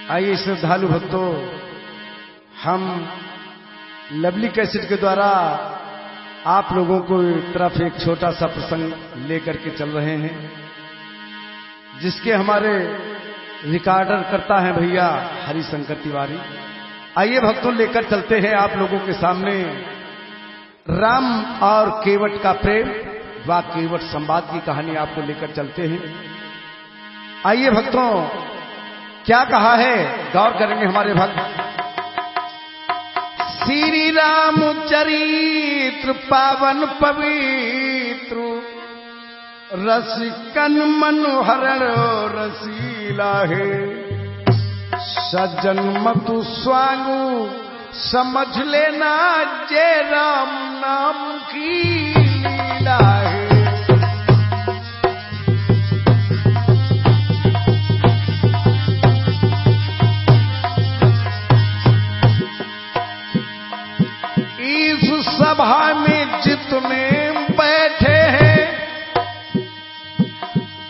आइए श्रद्धालु भक्तों, हम लवली कैसेट के द्वारा आप लोगों को तरफ एक छोटा सा प्रसंग लेकर के चल रहे हैं, जिसके हमारे रिकॉर्डर करता है भैया हरिशंकर तिवारी। आइए भक्तों, लेकर चलते हैं आप लोगों के सामने राम और केवट का प्रेम व केवट संवाद की कहानी आपको लेकर चलते हैं। आइए भक्तों, क्या कहा है गौर करेंगे हमारे भक्त। श्री राम चरित्र पावन पवित्र, रसिकन मनोहरण रसीला है। सज्जन मतु स्वांगु समझ लेना, जय राम नाम की लीला है। इस सभा में जितने बैठे हैं,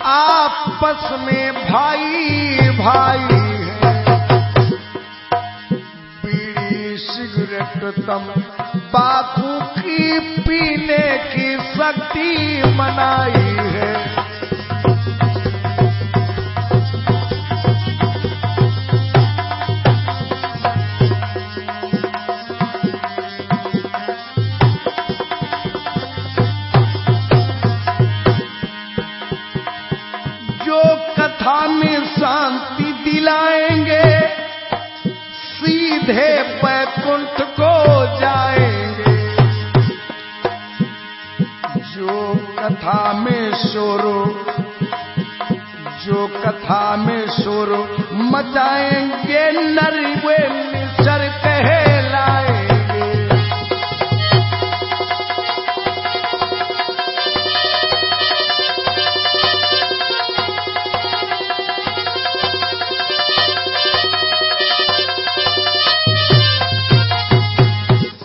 आपस में भाई भाई हैं। बीड़ी सिगरेट तंबाकू की पीने की शक्ति मनाई है। में शांति दिलाएंगे, सीधे बैकुंठ को जाएंगे। जो कथा में शोरो मचाएंगे, नर वे निश्चर कहलाएंगे।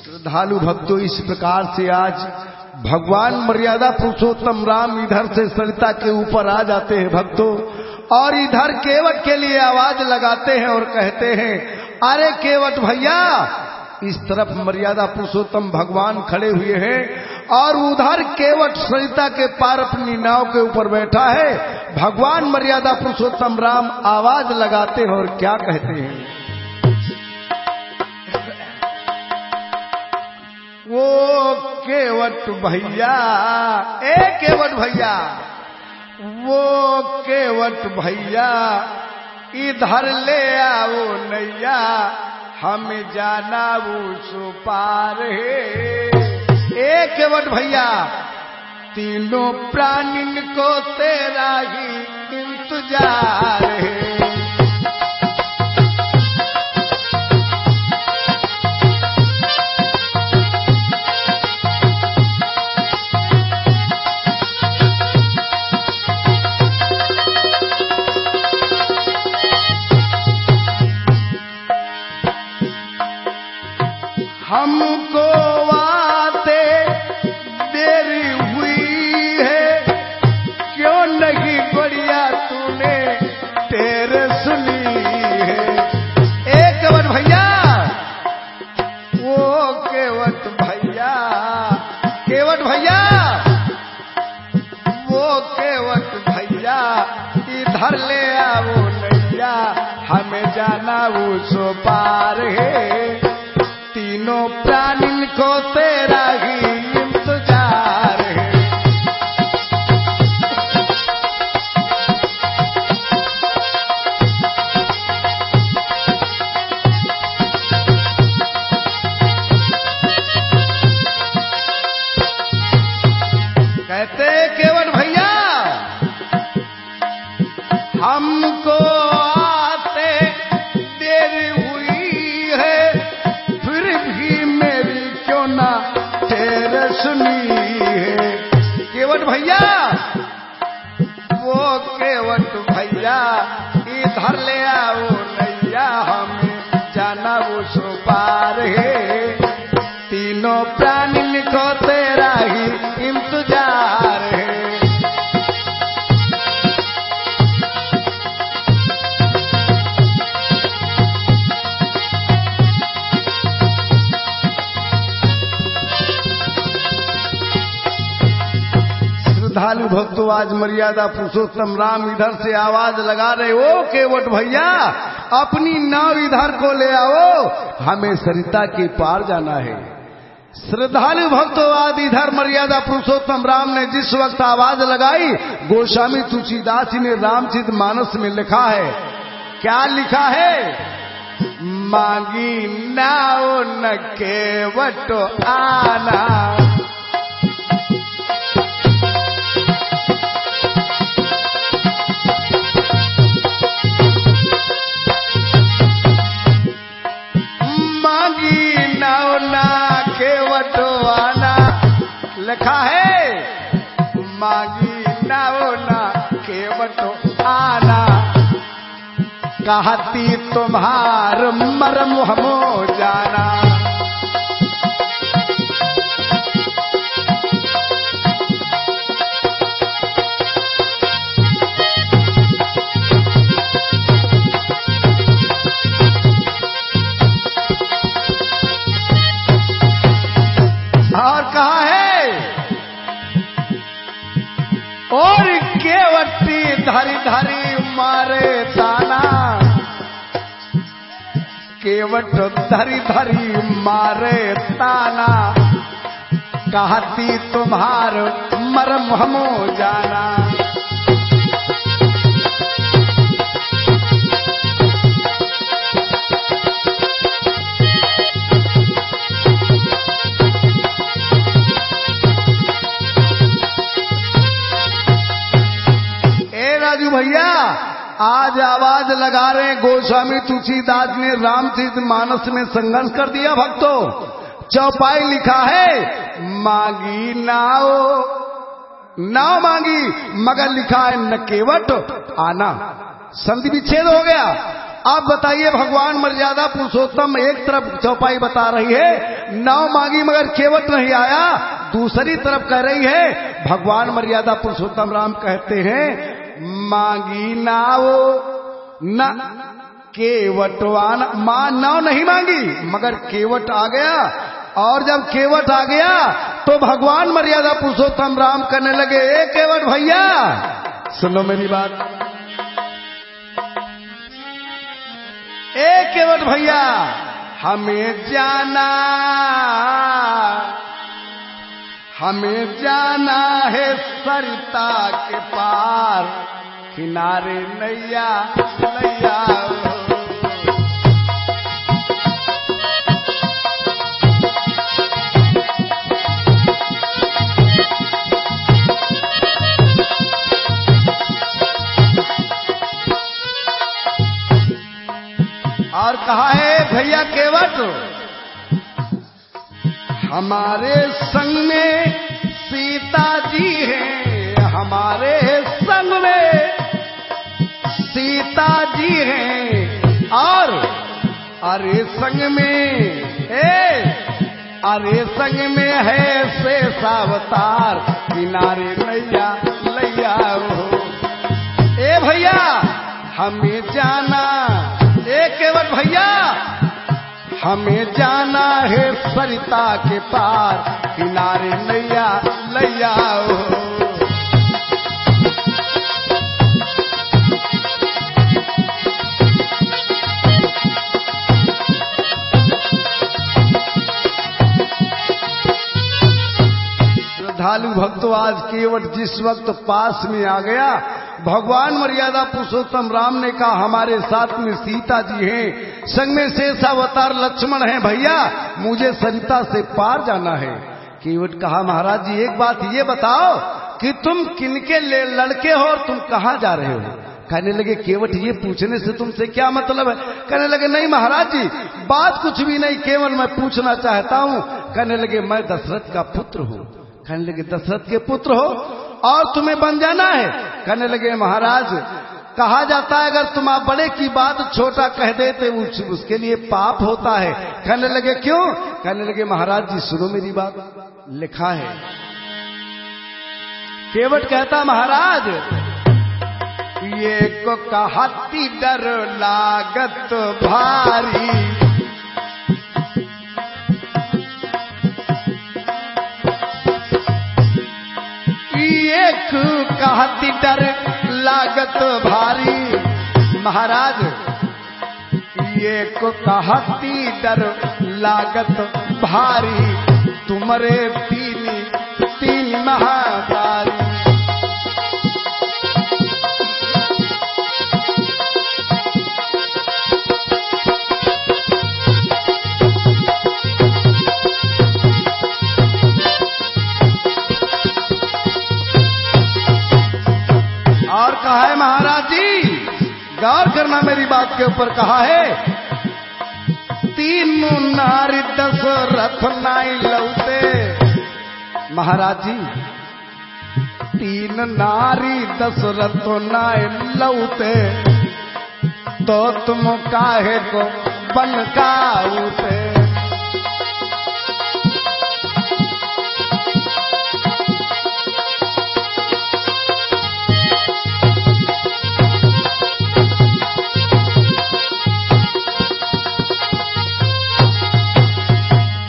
श्रद्धालु भक्तों, इस प्रकार से आज भगवान मर्यादा पुरुषोत्तम राम इधर से सरिता के ऊपर आ जाते हैं भक्तों, और इधर केवट के लिए आवाज लगाते हैं और कहते हैं, अरे केवट भैया। इस तरफ मर्यादा पुरुषोत्तम भगवान खड़े हुए हैं और उधर केवट सरिता के पार अपनी नाव के ऊपर बैठा है। भगवान मर्यादा पुरुषोत्तम राम आवाज लगाते हैं और क्या कहते हैं, वो केवट भैया, ए केवट भैया, वो केवट भैया, इधर ले आओ नैया, हम जाना उस पार है। ए केवट भैया, तीनों प्राणी को तेरा ही इंतजार है। हमको आते देरी हुई है, क्यों नहीं बढ़िया तूने तेरे सुनी है। ए केवट भैया, वो केवट भैया, केवट भैया, वो केवट भैया, इधर ले आओ नैया, हमें जाना उस पार है। तीनों प्राणी को तेरा ही इंतजार है। कहते केवट भैया, हमको आते देर हुई है, तेरे सुनी है। केवट भैया, वो केवट भैया, इधर ले आओ नैया, हमें जाना उस पार है। तीनों प्राणी को तेरा ही इंतजार है। श्रद्धालु भक्तों, आज मर्यादा पुरुषोत्तम राम इधर से आवाज लगा रहे, ओ केवट भैया अपनी नाव इधर को ले आओ, हमें सरिता के पार जाना है। श्रद्धालु भक्तों, आज इधर मर्यादा पुरुषोत्तम राम ने जिस वक्त आवाज लगाई, गोस्वामी तुलसीदास जी ने रामचरित मानस में लिखा है, क्या लिखा है? मांगी नाव न केवट आना, मांगी नाव ना केवट आना, लिखा है मांगी नाव ना केवट आना, कहती तुम्हार मरम हमो जाना। और कहा है, और केवटी धरी धरी मारे ताना, केवट धरी धरी मारे ताना, कहती तुम्हार मरम हमो जाना। राजू भैया आज आवाज लगा रहे हैं, गोस्वामी तुलसीदास ने रामचरित मानस में संघर्ष कर दिया भक्तों। चौपाई लिखा है, मांगी नाव, नाव मांगी मगर लिखा है न केवट आना, संधि विच्छेद हो गया। अब बताइए, भगवान मर्यादा पुरुषोत्तम एक तरफ चौपाई बता रही है, नाव मांगी मगर केवट नहीं आया, दूसरी तरफ कह रही है, भगवान मर्यादा पुरुषोत्तम राम कहते हैं मांगी नाव न केवटवान, मां नाव नहीं मांगी मगर केवट आ गया, और जब केवट आ गया तो भगवान मर्यादा पुरुषोत्तम राम करने लगे, ए केवट भैया सुनो मेरी बात, ए केवट भैया हमें जाना है सरिता के पार, किनारे नैया नैया। और कहा है भैया केवट, हमारे संग में सीता जी हैं, हमारे संग में सीता जी हैं, और अरे संग में अरे संग में है शेषावतार, किनारे नैया लैया हो। ए भैया हमें जाना, ए केवट भैया हमें जाना है सरिता के पार, किनारे नैया लैया हो। श्रद्धालु भक्तों, आज केवट जिस वक्त पास में आ गया, भगवान मर्यादा पुरुषोत्तम राम ने कहा हमारे साथ में सीता जी हैं, संग में शेषावतार लक्ष्मण हैं, भैया मुझे सरिता से पार जाना है। केवट कहा महाराज जी एक बात ये बताओ कि तुम किनके लड़के हो और तुम कहाँ जा रहे हो? कहने लगे केवट ये पूछने से तुमसे क्या मतलब है? कहने लगे नहीं महाराज जी बात कुछ भी नहीं, केवल मैं पूछना चाहता हूँ। कहने लगे मैं दशरथ का पुत्र हूँ। कहने लगे दशरथ के पुत्र हो और तुम्हें बन जाना है? कहने लगे महाराज कहा जाता है अगर तुम आप बड़े की बात छोटा कह देते उसके लिए पाप होता है। कहने लगे क्यों? कहने लगे महाराज जी सुनो मेरी बात, लिखा है। केवट कहता महाराज ये को कहती डर लागत भारी, ये कहती डर लागत भारी। महाराज ये को कहती डर लागत भारी, तुम्हारे तीन महादारी। और कहा है महाराज जी, गौर करना मेरी बात के ऊपर, कहा है 3 नारी 10 रथ नाई लौटे। महाराज जी 3 नारी 10 रथ नाई लौटे, तो तुम काहे को बनकाऊते।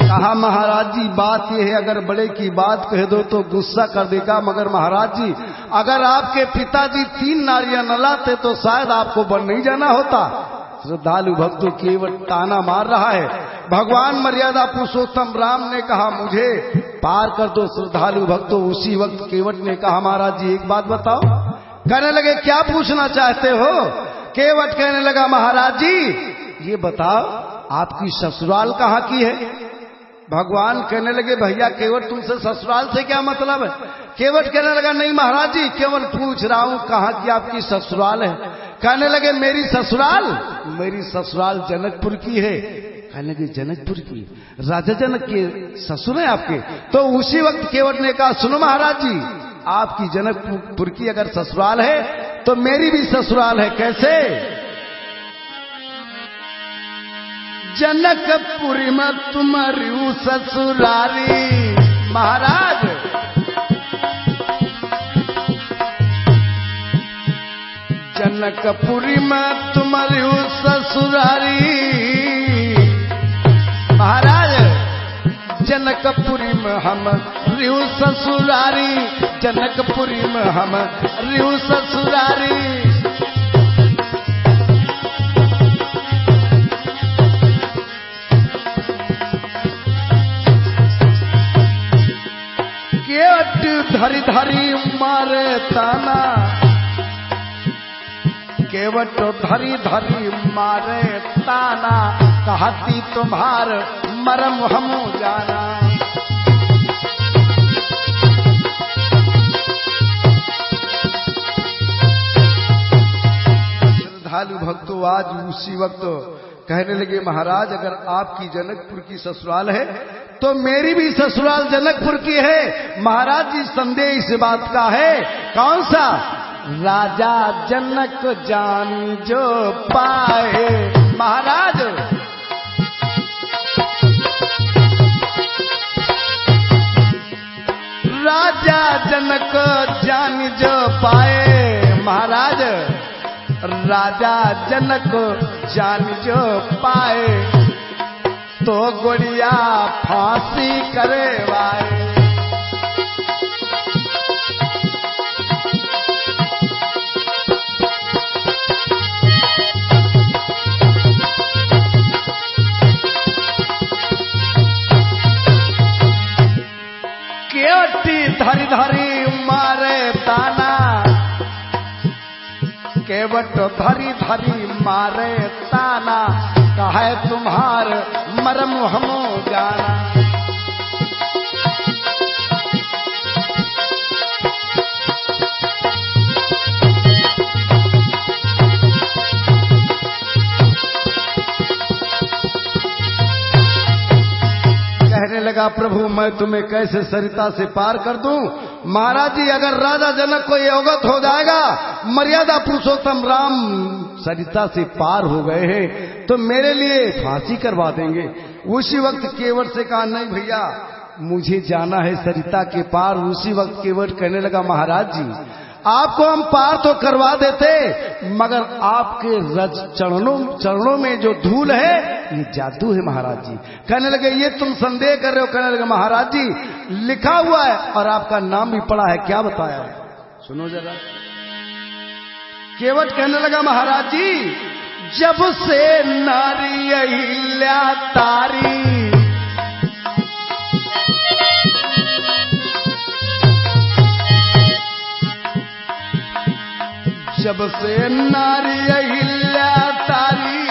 कहा महाराज जी बात यह है, अगर बड़े की बात कह दो तो गुस्सा कर देगा, मगर महाराज जी अगर आपके पिताजी 3 नारियां न लाते तो शायद आपको वन नहीं जाना होता। श्रद्धालु भक्तों केवट ताना मार रहा है। भगवान मर्यादा पुरुषोत्तम राम ने कहा मुझे पार कर दो। श्रद्धालु भक्तों उसी वक्त केवट ने कहा महाराज जी एक बात बताओ। कहने लगे क्या पूछना चाहते हो। केवट कहने लगा महाराज जी ये बताओ आपकी ससुराल कहाँ की है। भगवान कहने लगे भैया केवट तुमसे ससुराल से क्या मतलब है। केवट कहने लगा नहीं महाराज जी केवल पूछ रहा हूं कहाँ की आपकी ससुराल है। कहने लगे मेरी ससुराल जनकपुर की है। कहने लगे जनकपुर की, राजा जनक के ससुर है आपके। तो उसी वक्त केवट ने कहा सुनो महाराज जी आपकी जनकपुर की अगर ससुराल है तो मेरी भी ससुराल है। कैसे। जनकपुरी में तुम्हारी ससुरारी। महाराज जनकपुरी में तुम्हारी ससुरारी। महाराज जनकपुरी में हम रिहु ससुरारी। जनकपुरी में हम रिहु ससुरारी। धरी धरी मारे ताना। केवट धरी धरी मारे ताना। कहती तुम्हार मरम हम जाना। श्रद्धालु भक्तों आज उसी वक्त कहने लगे महाराज अगर आपकी जनकपुर की ससुराल है तो मेरी भी ससुराल जनकपुर की है। महाराज जी संदेह इस बात का है कौन सा। राजा जनक जान जो पाए। महाराज राजा जनक जान जो पाए। महाराज राजा जनक जान जो पाए तो गोड़िया फांसी करे वाए। केवटी धरी धरी मारे ताना। केवट धरी धरी मारे ताना। कहे तुम्हार मरम हम जाना। कहने लगा प्रभु मैं तुम्हें कैसे सरिता से पार कर दूं। महाराज जी अगर राजा जनक को ये अवगत हो जाएगा मर्यादा पुरुषोत्तम राम सरिता से पार हो गए हैं तो मेरे लिए फांसी करवा देंगे। उसी वक्त केवट से कहा नहीं भैया मुझे जाना है सरिता के पार। उसी वक्त केवट कहने लगा महाराज जी आपको हम पार तो करवा देते मगर आपके रज चरणों में जो धूल है ये जादू है। महाराज जी कहने लगे ये तुम संदेह कर रहे हो। कहने लगे महाराज जी लिखा हुआ है और आपका नाम भी पड़ा है। क्या बताया है। सुनो जरा। केवट कहने लगा महाराज जी, जब से नारी अहिल्या तारी, जब से नारी अहिल्या तारी,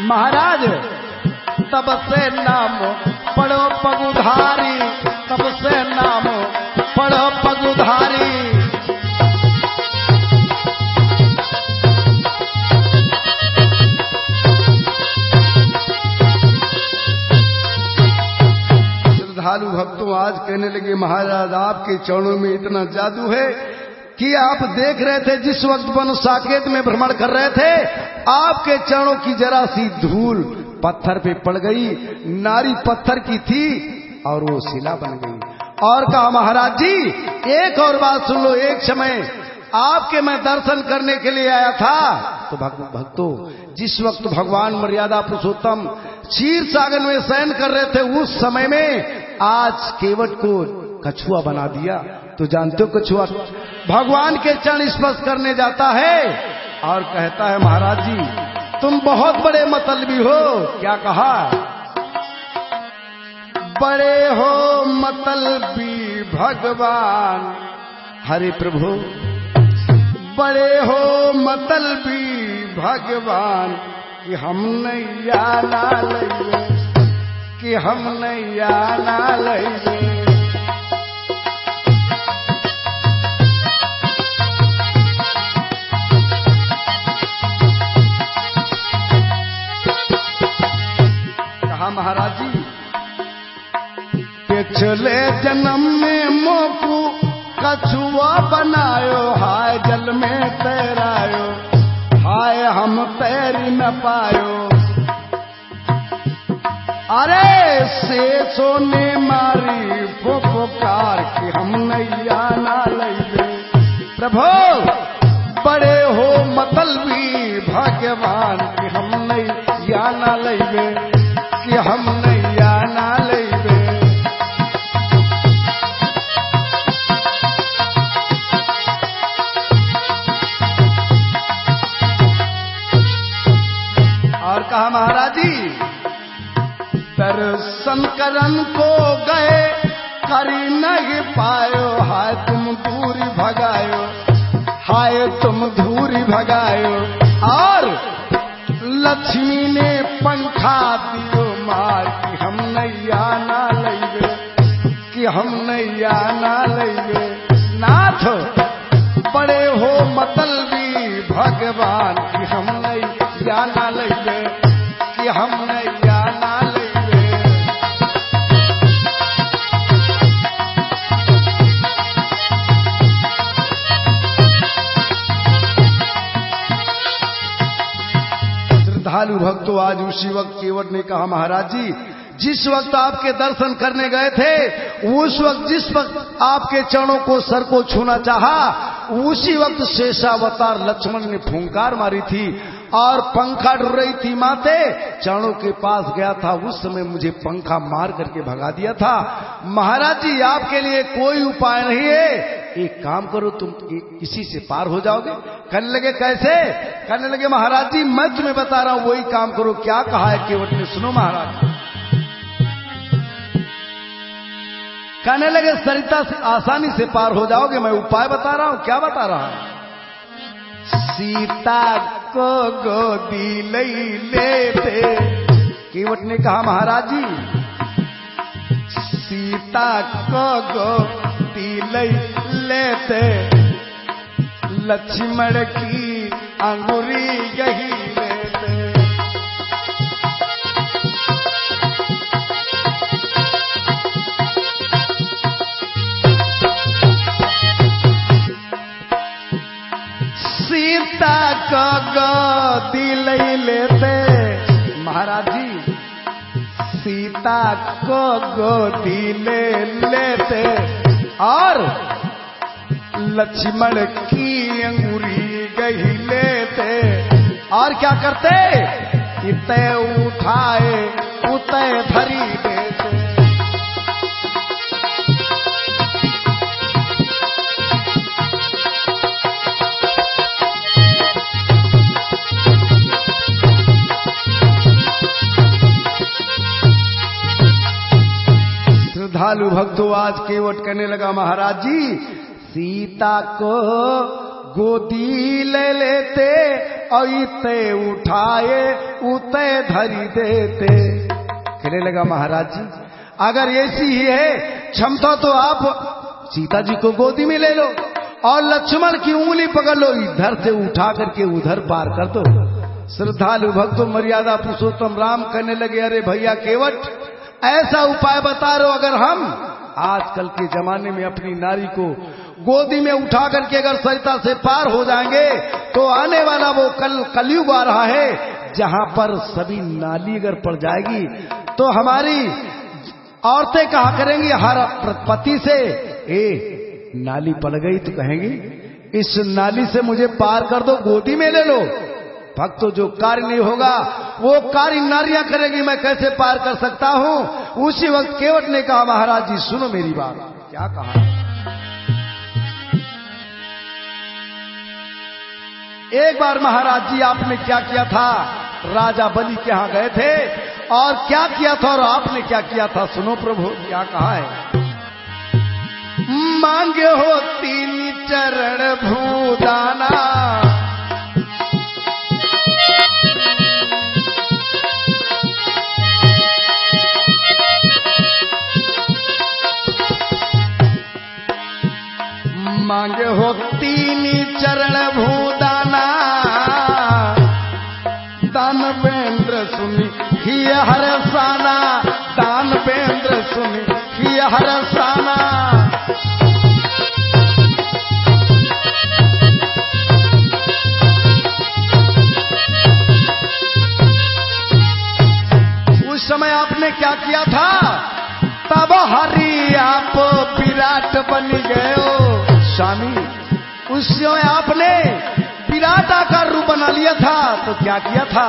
महाराज तब से नाम पढ़ो पगुधारी, तब से नाम पढ़ो पगुधारी। श्रद्धालु भक्तों आज कहने लगे महाराज आपके चरणों में इतना जादू है कि आप देख रहे थे जिस वक्त वन साकेत में भ्रमण कर रहे थे, आपके चरणों की जरा सी धूल पत्थर पे पड़ गई, नारी पत्थर की थी और वो शिला बन गई। और कहा महाराज जी एक और बात सुन लो, एक समय आपके मैं दर्शन करने के लिए आया था, तो भक्तों जिस वक्त भगवान मर्यादा पुरुषोत्तम क्षीर सागर में शयन कर रहे थे, उस समय में आज केवट को कछुआ बना दिया। तो जानते हो कछुआ भगवान के चरण स्पर्श करने जाता है और कहता है महाराज जी तुम बहुत बड़े मतलबी हो। क्या कहा? बड़े हो मतलबी भगवान, हरे प्रभु बड़े हो मतलबी भगवान, कि हम नैया ना लइबे, कि हम नैया ना लइबे। महाराज जी पिछले जन्म में मोकू कछुआ बनायो, हाय जल में तैरायो, हाय हम तैर न पायो। अरे शेषो ने मारी फुफकार, कि हम नैया ना लइबे। प्रभु बड़े हो मतलबी भगवान, कि हम नैया ना लइबे, कि हम नैया ना लइबे। और कहा महाराज जी दर्शन करन को गए, करी नहीं पायो, हाय तुम दूरी भगायो, हाय तुम दूरी भगायो। और लक्ष्मी ने पंखा दियो मार, कि हम नैया ना लइबे, कि हम नैया ना लइबे। नाथ बड़े हो मतलबी भगवान, कि हम नैया ना लइबे, कि हम नैया ना लइबे। श्रद्धालु भक्तों आज उसी वक्त केवट ने कहा महाराज जी जिस वक्त आपके दर्शन करने गए थे, उस वक्त जिस वक्त आपके चरणों को सर को छूना चाहा, उसी वक्त शेषावतार लक्ष्मण ने फूंकार मारी थी और पंखा ढूंढ रही थी माते, चरणों के पास गया था, उस समय मुझे पंखा मार करके भगा दिया था। महाराज जी आपके लिए कोई उपाय नहीं है, एक काम करो तुम इसी से पार हो जाओगे। कहने लगे कैसे? कहने लगे महाराज जी मैं तुम्हें बता रहा हूं वही काम करो। क्या कहा है केवट ने? सुनो महाराज। कहने लगे सरिता से आसानी से पार हो जाओगे, मैं उपाय बता रहा हूं। क्या बता रहा हूं? सीता को गोदी लेते। केवट ने कहा महाराज जी सीता को गोदी लेते, लक्ष्मण की अंगुरी यही लेते। सीता को गोदी लेते। महाराज जी सीता को गोदी लेते और लक्ष्मण की अंगुरी गही लेते। और क्या करते? इतने उठाए उतने धरी देते। श्रद्धालु भक्तों आज केवट कहने लगा, महाराज जी सीता को गोदी ले लेते और इते उठाए उते धरी देते। कहने लगा महाराज जी अगर ऐसी ही है क्षमता तो आप सीता जी को गोदी में ले लो और लक्ष्मण की उंगली पकड़ लो, इधर से उठा करके उधर पार कर दो। श्रद्धालु भक्तों मर्यादा पुरुषोत्तम राम कहने लगे, अरे भैया केवट ऐसा उपाय बता रहे हो, अगर हम आजकल के जमाने में अपनी नारी को गोदी में उठा करके अगर सरिता से पार हो जाएंगे तो आने वाला वो कलयुग आ रहा है जहां पर सभी नाली अगर पड़ जाएगी तो हमारी औरतें कहा करेंगी हर पति से, ए नाली पड़ गई तो कहेंगी इस नाली से मुझे पार कर दो, गोदी में ले लो। भक्तों जो कार्य नहीं होगा वो कार्य नारियां करेगी, मैं कैसे पार कर सकता हूं। उसी वक्त केवट ने कहा, महाराज जी सुनो मेरी बात। क्या कहा? एक बार महाराज जी आपने क्या किया था, राजा बलि के यहां गए थे और क्या किया था और आपने क्या किया था, सुनो प्रभु क्या कहा है। मांगे हो 3 चरण भूदाना, मांगे हो 3 चरण भूदाना, दानवेंद्र सुनी ही हरसाना, दानवेंद्र सुनी ही हरसाना। उस समय आपने क्या किया था, तब हरि आप विराट बन गए हो स्वामी। उस समय आपने विराट आकार रूप बना लिया था, तो क्या किया था,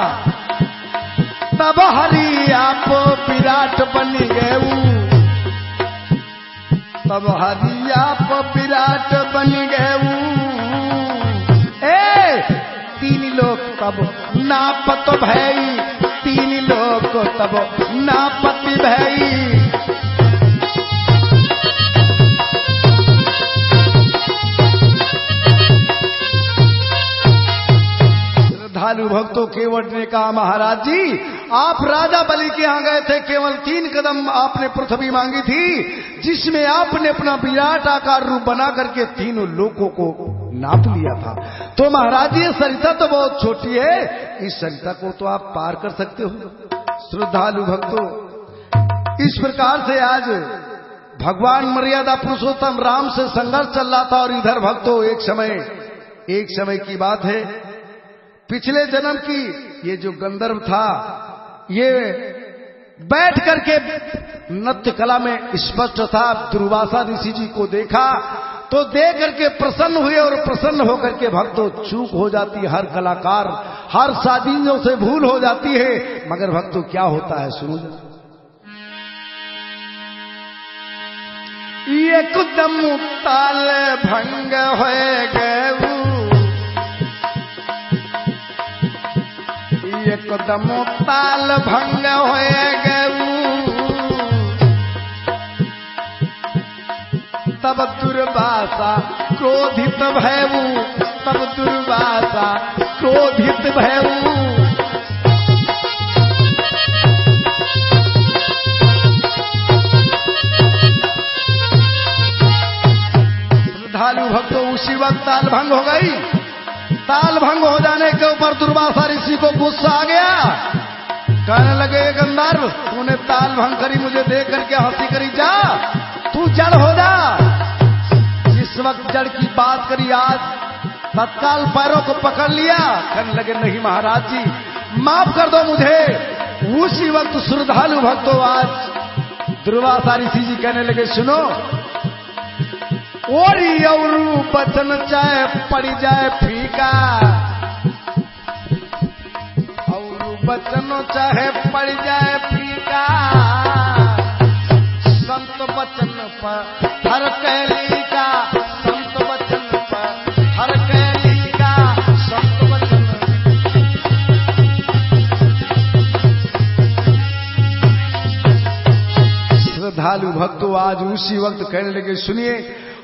तब हरि आप विराट बन गए, तब हरि आप विराट बन गए। ए 3 लोग तब नापत भई, 3 लोग तब नापति भई। श्रद्धालु भक्तों केवट ने कहा, महाराज जी आप राजा बलि के यहां गए थे, केवल 3 कदम आपने पृथ्वी मांगी थी जिसमें आपने अपना विराट आकार रूप बना करके 3 लोगों को नाप लिया था। तो महाराज जी ये सरिता तो बहुत छोटी है, इस सरिता को तो आप पार कर सकते हो। श्रद्धालु भक्तों इस प्रकार से आज भगवान मर्यादा पुरुषोत्तम राम से संघर्ष चल रहा था और इधर भक्तों एक समय की बात है, पिछले जन्म की ये जो गंधर्व था ये बैठ करके नृत्य कला में स्पष्ट था। दुर्वासा ऋषि जी को देखा तो देख करके प्रसन्न हुए और प्रसन्न होकर के भक्तों चूक हो जाती है हर कलाकार, हर साजिशों से भूल हो जाती है। मगर भक्तों क्या होता है सुनो, एकदम ताल भंग हो गए, एकदम ताल भंग हो गए, तब दुर्वासा क्रोधित भयऊ, तब दुर्वासा क्रोधित भयऊ। श्रद्धालु भक्तों उसी वक्त ताल भंग हो गई। ताल भंग हो जाने के ऊपर दुर्वासा ऋषि को गुस्सा आ गया, कहने लगे गंधर्व तूने ताल भंग करी, मुझे देख करके हंसी करी, जा तू जड़ हो जा। जिस वक्त जड़ की बात करी आज तत्काल पैरों को पकड़ लिया, कहने लगे नहीं महाराज जी माफ कर दो मुझे। उसी वक्त श्रद्धालु भक्तों आज दुर्वासा ऋषि जी कहने लगे सुनो, और बचन चाहे पड़ जाए फीका, और बचन चाहे पड़ जाए फीका, संत बचन पर हर कैली का, संत बचन पर हर कैली का, संत बचन। श्रद्धालु भक्तों आज उसी वक्त कहने लगे, सुनिए,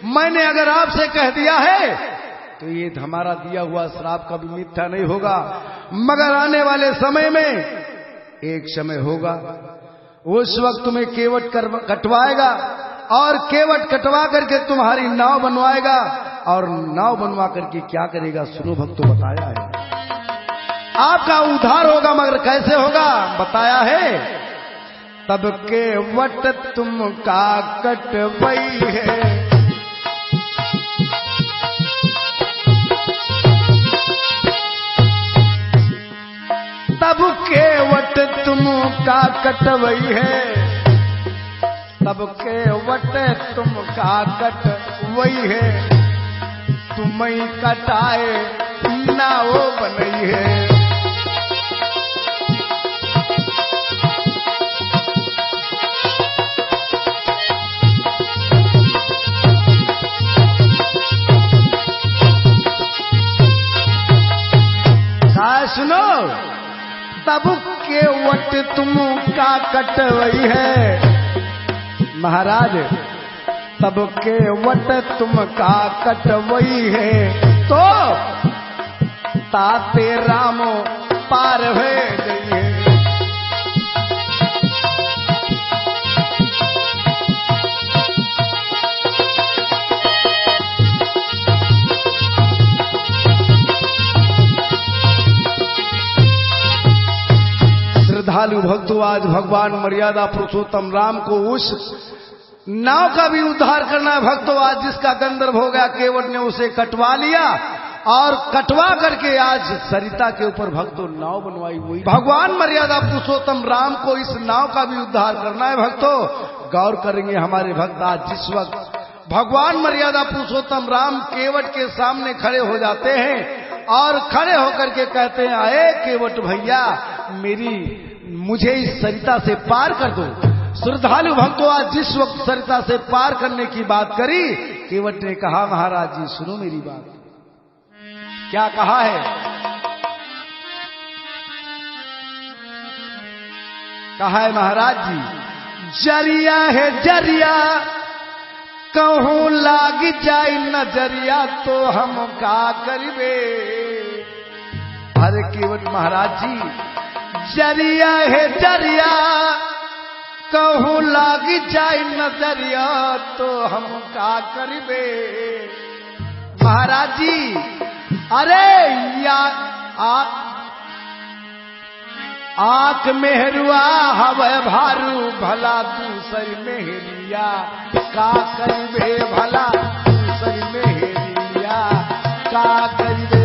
मैंने अगर आपसे कह दिया है तो ये हमारा दिया हुआ श्राप कभी मिथ्या नहीं होगा, मगर आने वाले समय में एक समय होगा, उस वक्त तुम्हें केवट कटवाएगा और केवट कटवा करके तुम्हारी नाव बनवाएगा, और नाव बनवा करके क्या करेगा, सुनो भक्तों, बताया है आपका उद्धार होगा, मगर कैसे होगा बताया है। तब केवट तुम का कटवई है, तब केवट तुम का कटवई है, तब केवट तुम का कटवई है, तुम्हें कटाए नाव बनई है। सुनो, तब केवट तुम का कटवई है, महाराज तब केवट तुम का कटवई है, तो ताते रामो पार हो गई है। श्रद्धालु भक्तों आज भगवान मर्यादा पुरुषोत्तम राम को उस नाव का भी उद्धार करना है। भक्तों आज जिसका गंधर्व हो गया केवट ने उसे कटवा लिया, और कटवा करके आज सरिता के ऊपर भक्तों नाव बनवाई हुई। भगवान मर्यादा पुरुषोत्तम राम को इस नाव का भी उद्धार करना है। भक्तों गौर करेंगे हमारे भक्त, आज जिस वक्त भगवान मर्यादा पुरुषोत्तम राम केवट के सामने खड़े हो जाते हैं और खड़े होकर के कहते हैं, अरे केवट भैया मुझे इस सरिता से पार कर दो। श्रद्धालु भक्तों आज जिस वक्त सरिता से पार करने की बात करी, केवट ने कहा, महाराज जी सुनो मेरी बात। क्या कहा है? कहा है महाराज जी, जरिया है जरिया कहूं लाग जाए नजरिया, तो हम का करिबे। अरे केवट महाराज जी, जरिया है जरिया कहूं लाग जाए नजरिया, तो हम का करिबे। महाराज जी अरे या आंख मेहरुआ हवे भारू, भला दूसरी मेहरिया का करिबे, भला दूसरी मेहरिया का करिबे।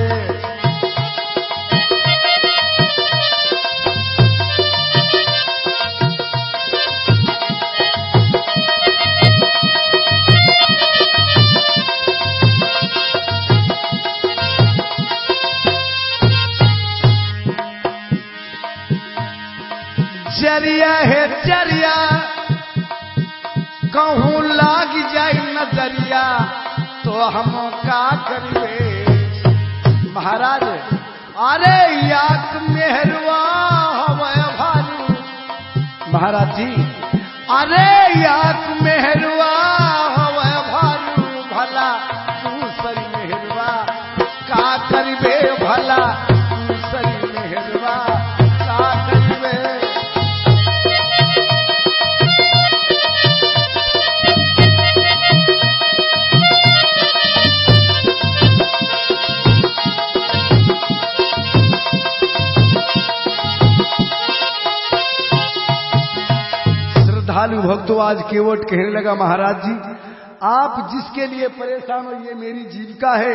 जरिया है जरिया कहूं लाग जाए नजरिया, तो हम का करिए। महाराज अरे याक मेहरवा हवे भारू, महाराज जी अरे याक मेहरवा हवे भारू, भला दूसरी मेहरवा का करिबे, भला दूसरी मेहरवा का करिबे। श्रद्धालु भक्तों आज केवट कहने लगा, महाराज जी आप जिसके लिए परेशान हो ये मेरी जीविका है,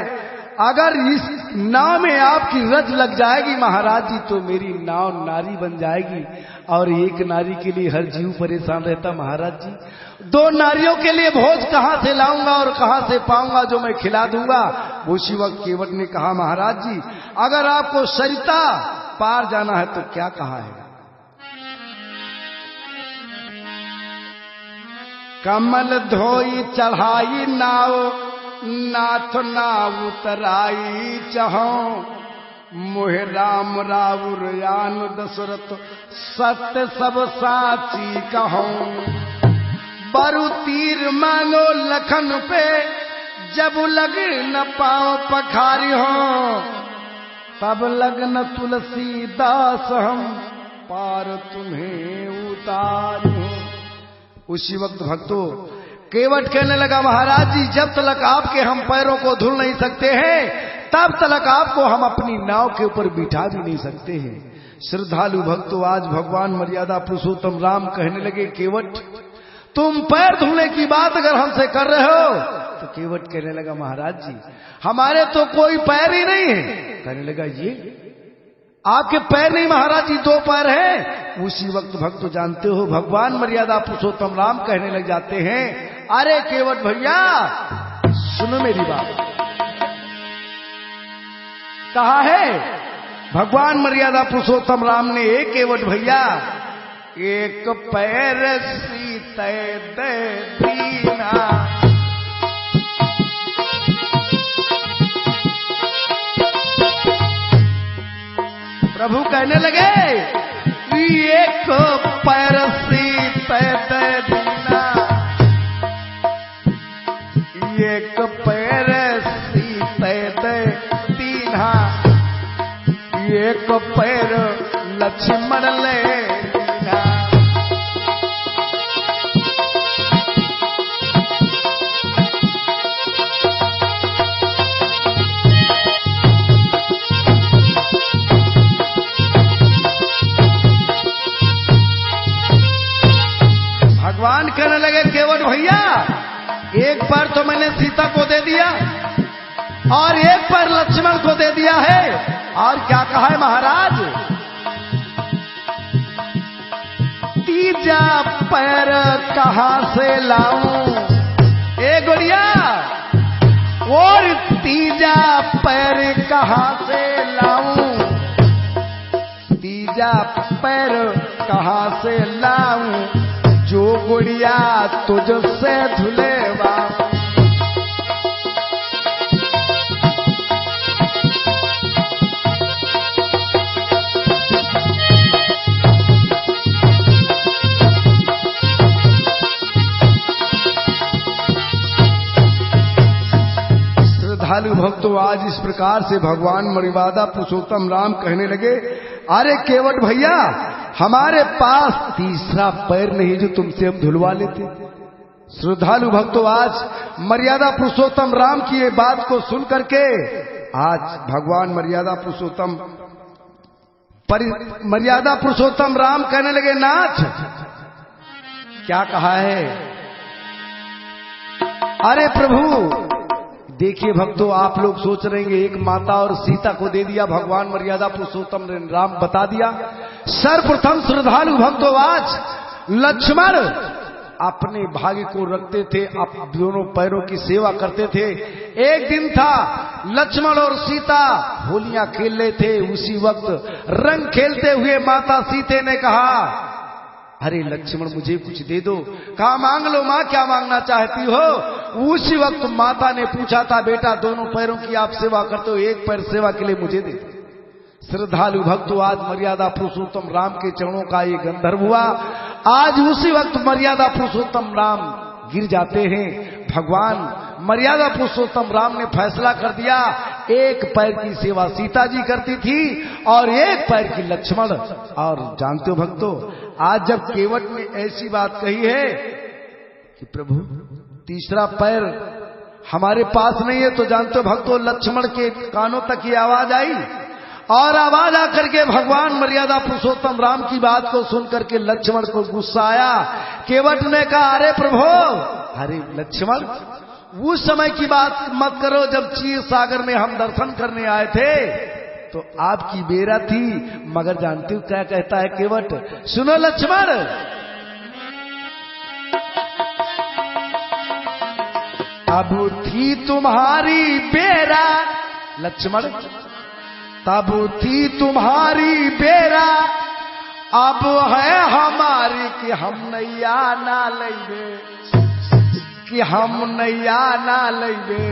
अगर इस नाव में आपकी रज लग जाएगी महाराज जी तो मेरी नाव नारी बन जाएगी, और एक नारी के लिए हर जीव परेशान रहता। महाराज जी दो नारियों के लिए भोज कहां से लाऊंगा और कहां से पाऊंगा जो मैं खिला दूंगा। उसी वक्त केवट ने कहा, महाराज जी अगर आपको सरिता पार जाना है तो क्या कहा है? कमल धोई चढ़ाई नाव, नाथ नाव उतराई चहो, मोहे राम राउर यान दशरथ सत्य सब साची कहो। बरु तीर मांगो लखन पे, जब लग न पाओ पखारी हो, तब लगन तुलसीदास हम पार तुम्हें उतारी हो। उसी वक्त भक्तों केवट कहने लगा, महाराज जी जब तक आपके हम पैरों को धुल नहीं सकते हैं, तब तक आपको हम अपनी नाव के ऊपर बिठा भी नहीं सकते हैं। श्रद्धालु भक्तों आज भगवान मर्यादा पुरुषोत्तम राम कहने लगे, केवट तुम पैर धुलने की बात अगर हमसे कर रहे हो, तो केवट कहने लगा, महाराज जी हमारे तो कोई पैर ही नहीं है। कहने लगा, ये आपके पैर नहीं महाराज जी, 2 पैर हैं। उसी वक्त भक्त जानते हो भगवान मर्यादा पुरुषोत्तम राम कहने लग जाते हैं, अरे केवट भैया सुनो मेरी बात। कहा है भगवान मर्यादा पुरुषोत्तम राम ने, एक केवट भैया एक पैर सीते दे दीना। प्रभु कहने लगे, एक पैर सीते दे दीना, एक पैर सीते दे दीना, एक पैर लक्ष्मण ले दीना। भगवान कहने लगे, केवट भैया एक पैर तो मैंने सीता को दे दिया और एक पैर लक्ष्मण को दे दिया है, और क्या कहा है महाराज, तीजा पैर कहां से लाऊं। ए गोड़िया, और तीजा पैर कहां से लाऊं, तीजा पैर कहां से लाऊं, जो गुड़िया तुझसे धुलेवा। श्रद्धालु भक्तों आज इस प्रकार से भगवान मर्यादा पुरुषोत्तम राम कहने लगे, अरे केवट भैया हमारे पास तीसरा पैर नहीं जो तुमसे हम धुलवा लेते। श्रद्धालु भक्तों आज मर्यादा पुरुषोत्तम राम की ये बात को सुन करके आज भगवान मर्यादा पुरुषोत्तम राम कहने लगे, नाथ क्या कहा है। अरे प्रभु देखिए भक्तों, आप लोग सोच रहे हैं एक माता और सीता को दे दिया, भगवान मर्यादा पुरुषोत्तम राम बता दिया। सर्वप्रथम श्रद्धालु भक्तों आज लक्ष्मण अपने भाग्य को रखते थे, आप दोनों पैरों की सेवा करते थे। एक दिन था लक्ष्मण और सीता होलियां खेल रहे थे, उसी वक्त रंग खेलते हुए माता सीते ने कहा, अरे लक्ष्मण मुझे कुछ दे दो। कहा मांग लो मां, क्या मांगना चाहती हो। उसी वक्त माता ने पूछा था, बेटा दोनों पैरों की आप सेवा करते हो, एक पैर सेवा के लिए मुझे दे। श्रद्धालु भक्तों आज मर्यादा पुरुषोत्तम राम के चरणों का ये गंधर्व हुआ। आज उसी वक्त मर्यादा पुरुषोत्तम राम गिर जाते हैं। भगवान मर्यादा पुरुषोत्तम राम ने फैसला कर दिया, एक पैर की सेवा सीता जी करती थी और एक पैर की लक्ष्मण। और जानते हो भक्तों, आज जब केवट ने ऐसी बात कही है कि प्रभु तीसरा पैर हमारे पास नहीं है, तो जानते हो भक्तों लक्ष्मण के कानों तक ये आवाज आई और आवाज आकर के भगवान मर्यादा पुरुषोत्तम राम की बात को सुनकर के लक्ष्मण को गुस्सा आया। केवट ने कहा, अरे प्रभु, अरे लक्ष्मण उस समय की बात मत करो जब क्षीर सागर में हम दर्शन करने आए थे, तो आपकी बेरा थी। मगर जानते हो क्या कहता है केवट, सुनो लक्ष्मण, अब थी तुम्हारी बेरा, लक्ष्मण तब थी तुम्हारी बेरा, अब है हमारी कि हम नैया ना लैबे, कि हम नैया ना लैबे।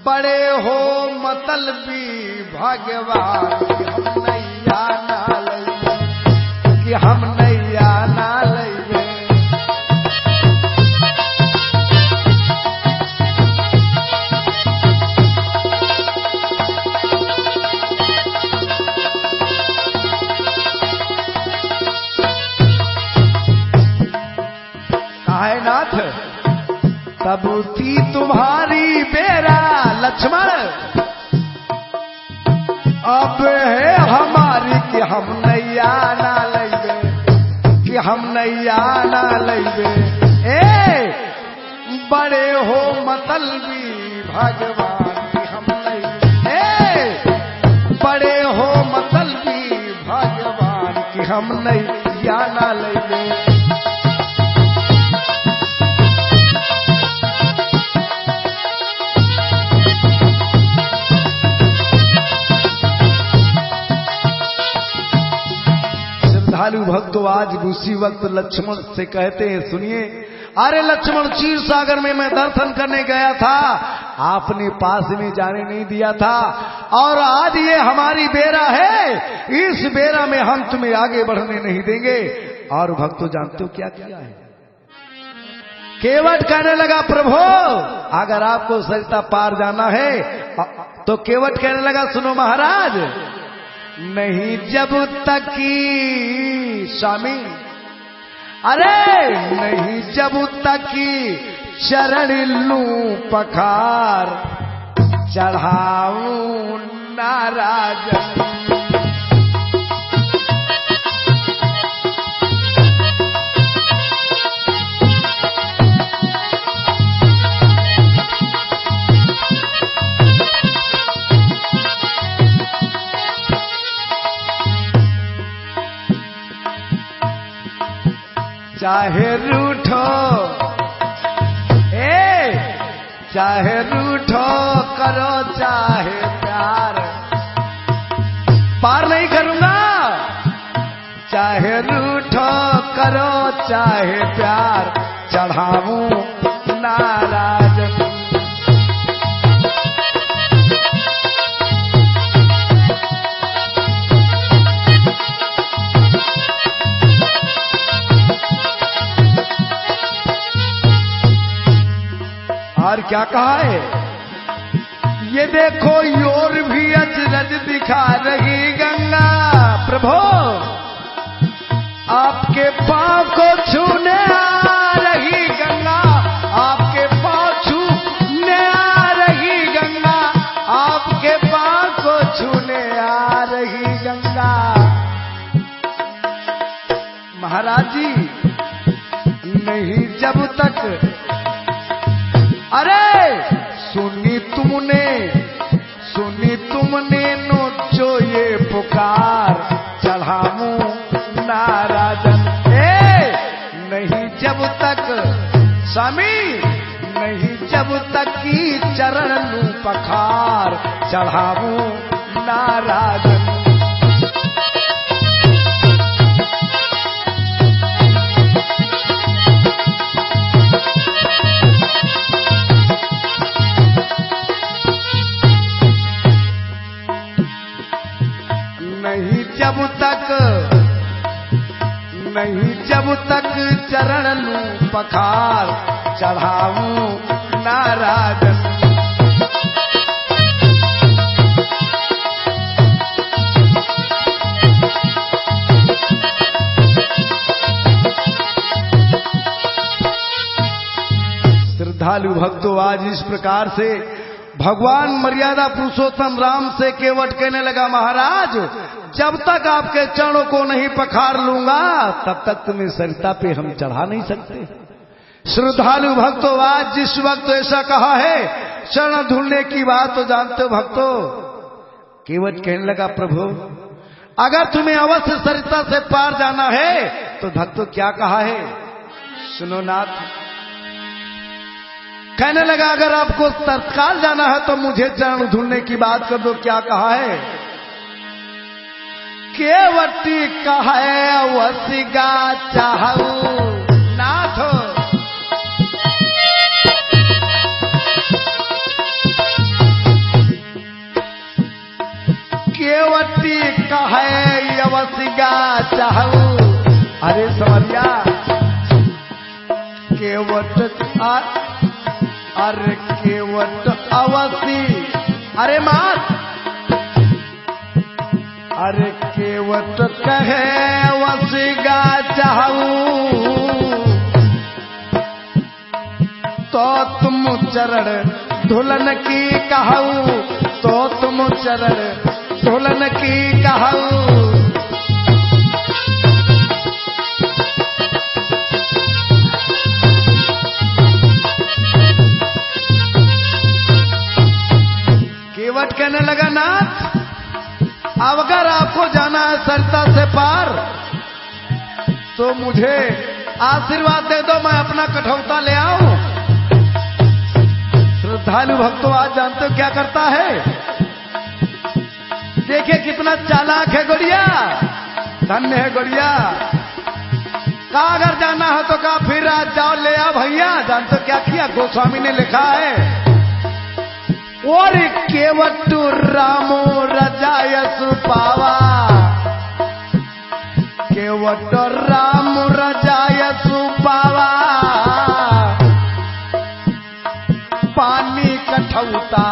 बड़े हो मतलबी भगवान, कि हम नैया ना लैबे, कि हम नैया ना लैबे। नाथ तब थी तुम्हारी बेरा लक्ष्मण, अब है हमारी कि हम नैया ना लैबे, कि हम नैया ना लैबे। बड़े हो मतलबी भगवान की हम नहीं, बड़े हो मतलबी भगवान की हम नहीं या ना लेंगे। श्रद्धालु भक्त आज उसी वक्त लक्ष्मण से कहते हैं, सुनिए, अरे लक्ष्मण, क्षीर सागर में मैं दर्शन करने गया था, आपने पास में जाने नहीं दिया था, और आज ये हमारी बेरा है, इस बेरा में हम तुम्हें आगे बढ़ने नहीं देंगे। और भक्तों जानते हो क्या किया है? केवट कहने लगा, प्रभु अगर आपको सरिता पार जाना है तो केवट कहने लगा, सुनो महाराज, नहीं जब तक की स्वामी, अरे नहीं जब तक की चरण लूं पखार, चढ़ाऊं नाराजन। चाहे रूठो, चाहे रूठो करो चाहे प्यार, पार नहीं करूंगा। चाहे रूठो करो चाहे प्यार, चढ़ाऊं नाराजन। और क्या कहा है? ये देखो योर भी अचरज दिखा रही गंगा, प्रभु आपके पांव को छूने आ रही गंगा, आपके पांव छूने आ रही गंगा, आपके पांव को छूने आ रही गंगा। महाराज जी, नहीं जब तक, अरे सुनी तुमने नो जो ये पुकार, चढ़ाऊं नाराजन। नहीं जब तक स्वामी, नहीं जब तक की चरण लूं पखार, चढ़ाऊं नाराजन। नहीं जब तक चरण लूं पखार, चढ़ाऊं नाराजन। श्रद्धालु भक्तों, आज इस प्रकार से भगवान मर्यादा पुरुषोत्तम राम से केवट कहने लगा, महाराज जब तक आपके चरणों को नहीं पखार लूंगा तब तक तुम्हें सरिता पे हम चढ़ा नहीं सकते। श्रद्धालु भक्तों, आज जिस वक्त ऐसा कहा है, चरण धुलने की बात तो जानते हो भक्तों। केवट कहने लगा, प्रभु अगर तुम्हें अवश्य सरिता से पार जाना है तो भक्तों क्या कहा है, सुनो नाथ। कहने लगा, अगर आपको तत्काल जाना है तो मुझे चरण धुलने की बात कर दो। क्या कहा है? केवटी कहे वसिगा चाहू नाथ, केवटी कहे वसिगा चाहू। अरे समरिया, केवट अरे केवट अवसी, अरे मात, अरे केवट कहे वसिगा चाहू, तो तुम चरण धुलन की कहूँ, तो तुम चरण धुलन की कहूँ। केवट कहने लगा, नाथ अब अगर आपको जाना है सरिता से पार तो मुझे आशीर्वाद दे दो, मैं अपना कठौता ले आऊं। श्रद्धालु भक्तों आज जानते हो क्या करता है? देखिए कितना चालाक है गोड़िया, धन्य है गोड़िया। कहा अगर जाना है तो कहा फिर आज जाओ ले आओ भैया। जानते हो क्या किया? गोस्वामी ने लिखा है, और केवट रामो रजायस पावा, केवट राम रजायस पावा, पानी कठौता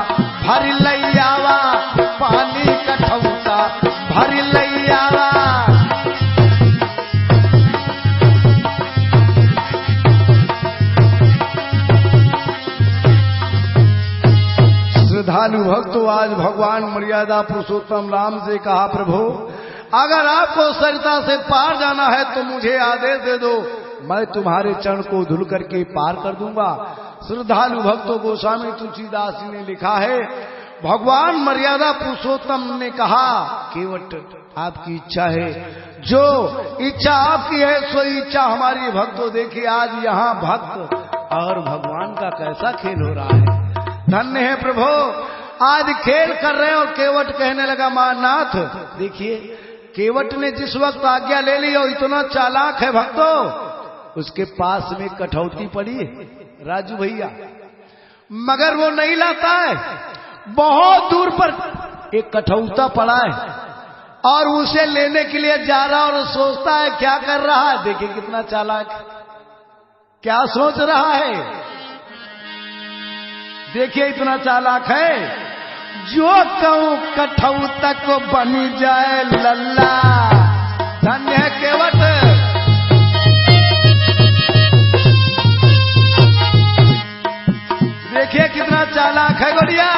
भर लैयावा, पानी कठौता भर लैयावा। श्रद्धालु भक्तों आज भगवान मर्यादा पुरुषोत्तम राम से कहा, प्रभु अगर आपको सरिता से पार जाना है तो मुझे आदेश दे दो, मैं तुम्हारे चरण को धुल करके पार कर दूंगा। श्रद्धालु भक्तों गोस्वामी तुलसीदास जी ने लिखा है, भगवान मर्यादा पुरुषोत्तम ने कहा, केवट आपकी इच्छा है, जो इच्छा आपकी है सो इच्छा हमारी। भक्तों देखिए आज यहाँ भक्त और भगवान का कैसा खेल हो रहा है। धन्य है प्रभु, आज खेल कर रहे हैं। और केवट कहने लगा, मानाथ देखिए केवट ने जिस वक्त आज्ञा ले ली और इतना चालाक है भक्तों, उसके पास में कठौती पड़ी है राजू भैया, मगर वो नहीं लाता है। बहुत दूर पर एक कठौता पड़ा है और उसे लेने के लिए जा रहा और सोचता है क्या कर रहा है। देखिए कितना चालाक, क्या सोच रहा है, देखिए इतना चालाक है। जो कहूं कठौता को बनी जाए लल्ला, धन्य है केवट। देखिए कितना चालाक है गोड़िया।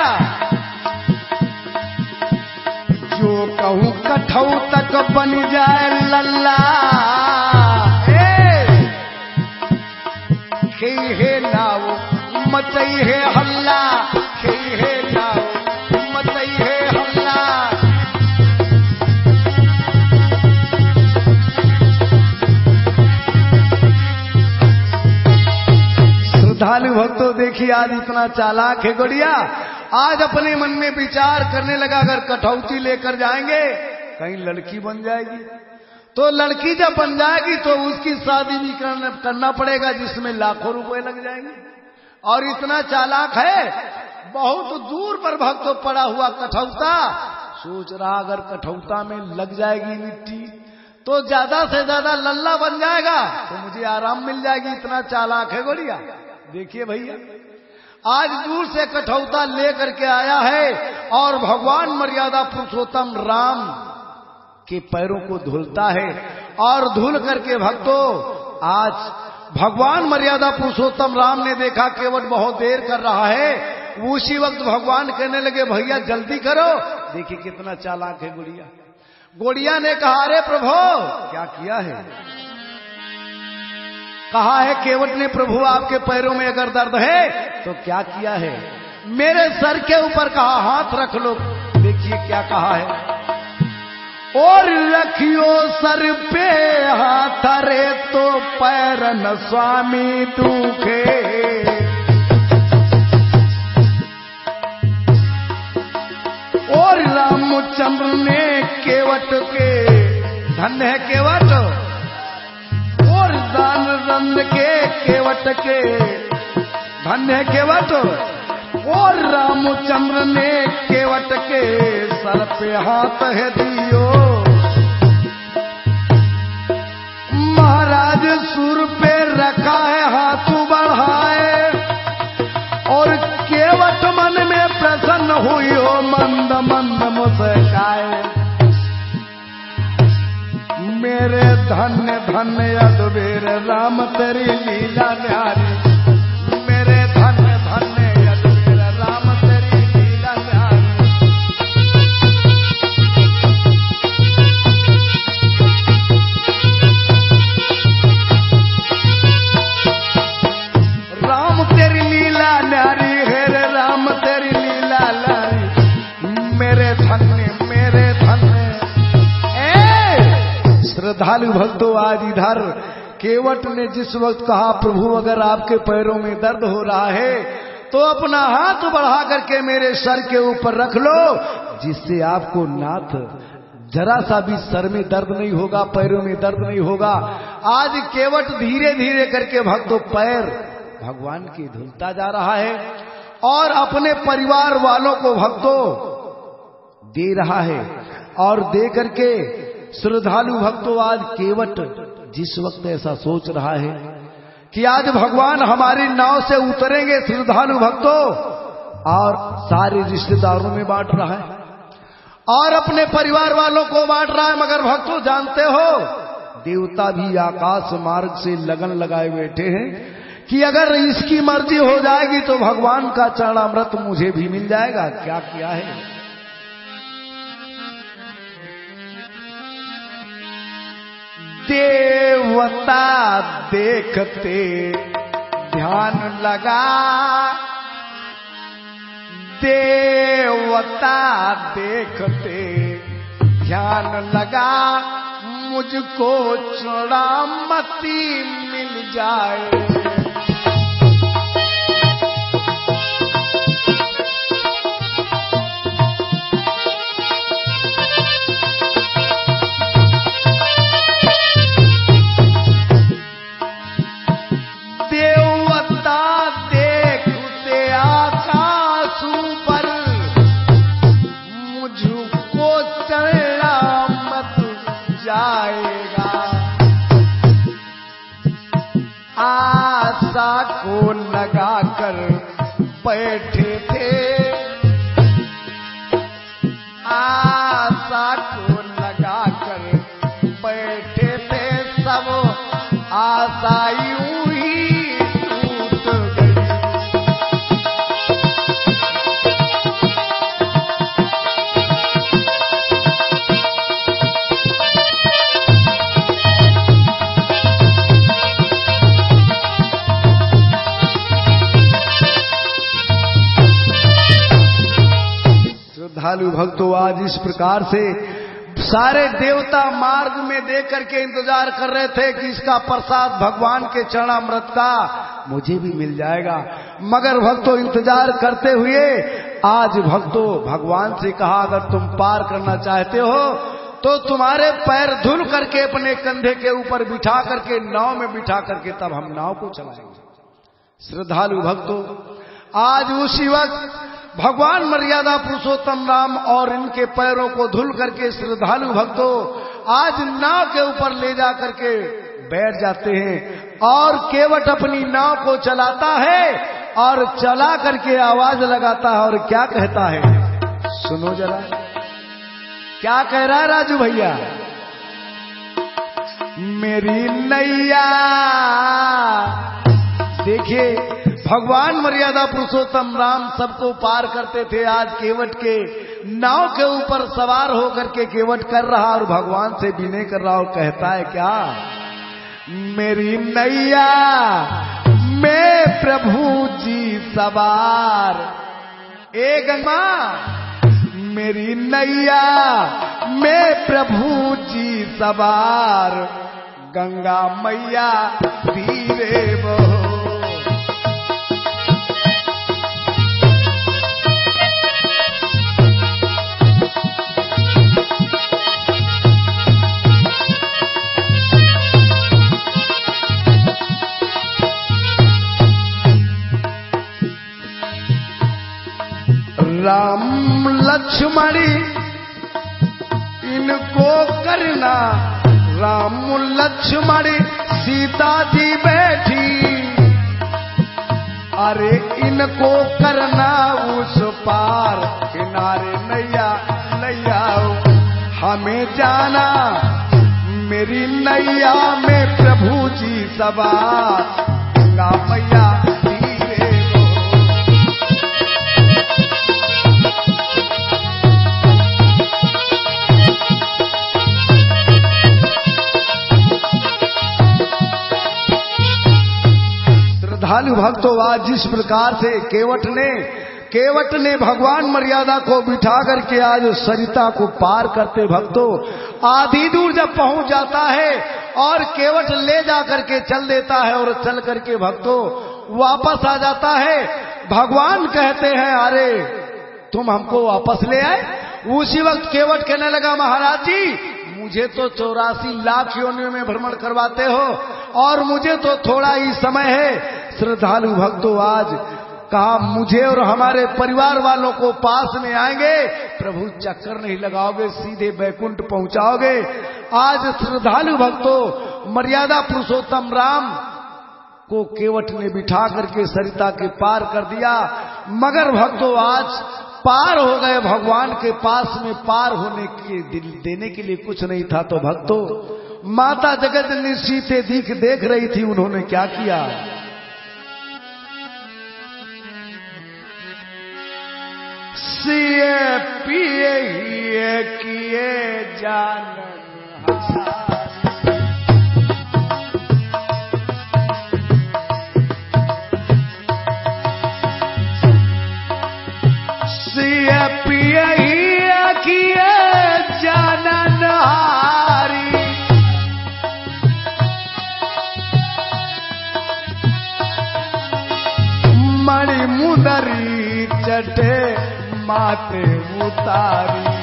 जो कहूं कठौता को बनी जाए लल्ला, खेई है नाव मचई है हल्ला, खेई है नाव मचई है हल्ला। श्रद्धालु भक्तों देखिए आज इतना चालाक है गोड़िया। आज अपने मन में विचार करने लगा, अगर कठौती लेकर जाएंगे कहीं लड़की बन जाएगी, तो लड़की जब बन जाएगी तो उसकी शादी भी करना पड़ेगा जिसमें लाखों रुपए लग जाएंगे। और इतना चालाक है, बहुत दूर पर भक्तों पड़ा हुआ कठौता, सोच रहा अगर कठौता में लग जाएगी मिट्टी तो ज्यादा से ज्यादा लल्ला बन जाएगा तो मुझे आराम मिल जाएगी। इतना चालाक है गोड़िया। देखिए भैया आज दूर से कठौता लेकर के आया है और भगवान मर्यादा पुरुषोत्तम राम के पैरों को धुलता है। और धुल करके भक्तों आज भगवान मर्यादा पुरुषोत्तम राम ने देखा केवट बहुत देर कर रहा है, उसी वक्त भगवान कहने लगे, भैया जल्दी करो। देखिए कितना चालाक है गोड़िया। गोड़िया ने कहा, अरे प्रभु क्या किया है? कहा है केवट ने, प्रभु आपके पैरों में अगर दर्द है तो क्या किया है? मेरे सर के ऊपर कहा हाथ रख लो। देखिए क्या कहा है, और रखियो सर पे हाथ रे तो पैर न स्वामी दुखे। और रामचंद्र ने केवट के, धन्य है केवट, और दान रंग के केवट के, धन्य है केवट, और रामचंद्र ने केवट के सर पे हाथ है दियो। महाराज सुर पे रखा है हाथ बढ़ाए, और केवट मन में प्रसन्न हुई हो मंद मंद मुस्काए। मेरे धन्य धन्य अद्भुत राम तेरी लीला न्यारी, मेरे श्रद्धालु भक्तों, आज इधर केवट ने जिस वक्त कहा प्रभु अगर आपके पैरों में दर्द हो रहा है तो अपना हाथ बढ़ा करके मेरे सर के ऊपर रख लो, जिससे आपको नाथ जरा सा भी सर में दर्द नहीं होगा, पैरों में दर्द नहीं होगा। आज केवट धीरे धीरे करके भक्तों पैर भगवान की धुलता जा रहा है और अपने परिवार वालों को भक्तों दे रहा है। और दे करके श्रद्धालु भक्तों, आज केवट जिस वक्त ऐसा सोच रहा है कि आज भगवान हमारी नाव से उतरेंगे श्रद्धालु भक्तों, और सारे रिश्तेदारों में बांट रहा है और अपने परिवार वालों को बांट रहा है। मगर भक्तों जानते हो, देवता भी आकाश मार्ग से लगन लगाए बैठे हैं कि अगर इसकी मर्जी हो जाएगी तो भगवान का चरणामृत मुझे भी मिल जाएगा। क्या किया है? देवता देखते ध्यान लगा, देवता देखते ध्यान लगा, मुझको चूड़ामती मिल जाए। आशा को लगा कर बैठे थे, आशा को लगा कर बैठे थे, सब आशा यूं ही टूट गई। श्रद्धालु भक्तों, आज इस प्रकार से सारे देवता मार्ग में देख करके इंतजार कर रहे थे कि इसका प्रसाद भगवान के चरणामृत का मुझे भी मिल जाएगा। मगर भक्तों इंतजार करते हुए आज भक्तों भगवान से कहा अगर तुम पार करना चाहते हो तो तुम्हारे पैर धुल करके अपने कंधे के ऊपर बिठा करके नाव में बिठा करके तब हम नाव को चलाएंगे। श्रद्धालु भक्तों, आज उसी वक्त भगवान मर्यादा पुरुषोत्तम राम और इनके पैरों को धुल करके श्रद्धालु भक्तों आज नाव के ऊपर ले जा करके बैठ जाते हैं और केवट अपनी नाव को चलाता है और चला करके आवाज लगाता है और क्या कहता है, सुनो जरा क्या कह रहा है राजू भैया। मेरी नैया, देखिए भगवान मर्यादा पुरुषोत्तम राम सबको पार करते थे, आज केवट के नाव के ऊपर सवार होकर के केवट कर रहा और भगवान से विनय कर रहा और कहता है क्या, मेरी नैया मैं प्रभु जी सवार, ए गंगा मेरी नैया मैं प्रभु जी सवार, गंगा मैया धीरे बहो। राम लक्ष्मण इनको करना, राम लक्ष्मण सीता जी बैठी, अरे इनको करना उस पार किनारे नैया नैया हमें जाना, मेरी नैया में प्रभु जी सवार, गंगा मैया श्रद्धालु भक्तों, आज जिस प्रकार से केवट ने केवट ने भगवान मर्यादा को बिठा करके आज सरिता को पार करते भक्तों आधी दूर जब पहुंच जाता है और केवट ले जा करके चल देता है और चल करके भक्तों वापस आ जाता है। भगवान कहते हैं अरे तुम हमको वापस ले आए। उसी वक्त केवट कहने लगा महाराज जी मुझे तो 84 लाख योनियों में भ्रमण करवाते हो और मुझे तो थोड़ा ही समय है। श्रद्धालु भक्तों आज कहा मुझे और हमारे परिवार वालों को पास में आएंगे, प्रभु चक्कर नहीं लगाओगे, सीधे बैकुंठ पहुंचाओगे। आज श्रद्धालु भक्तों मर्यादा पुरुषोत्तम राम को केवट ने बिठा करके सरिता के पार कर दिया। मगर भक्तों आज पार हो गए, भगवान के पास में पार होने के देने के लिए कुछ नहीं था। तो भक्तों माता जगतजननी सीते देख रही थी, उन्होंने क्या किया, सिए पिए हिए किए जानन सिए पिए हिए किए जानन हारी, मणि मुदरी चटे माते उतारी,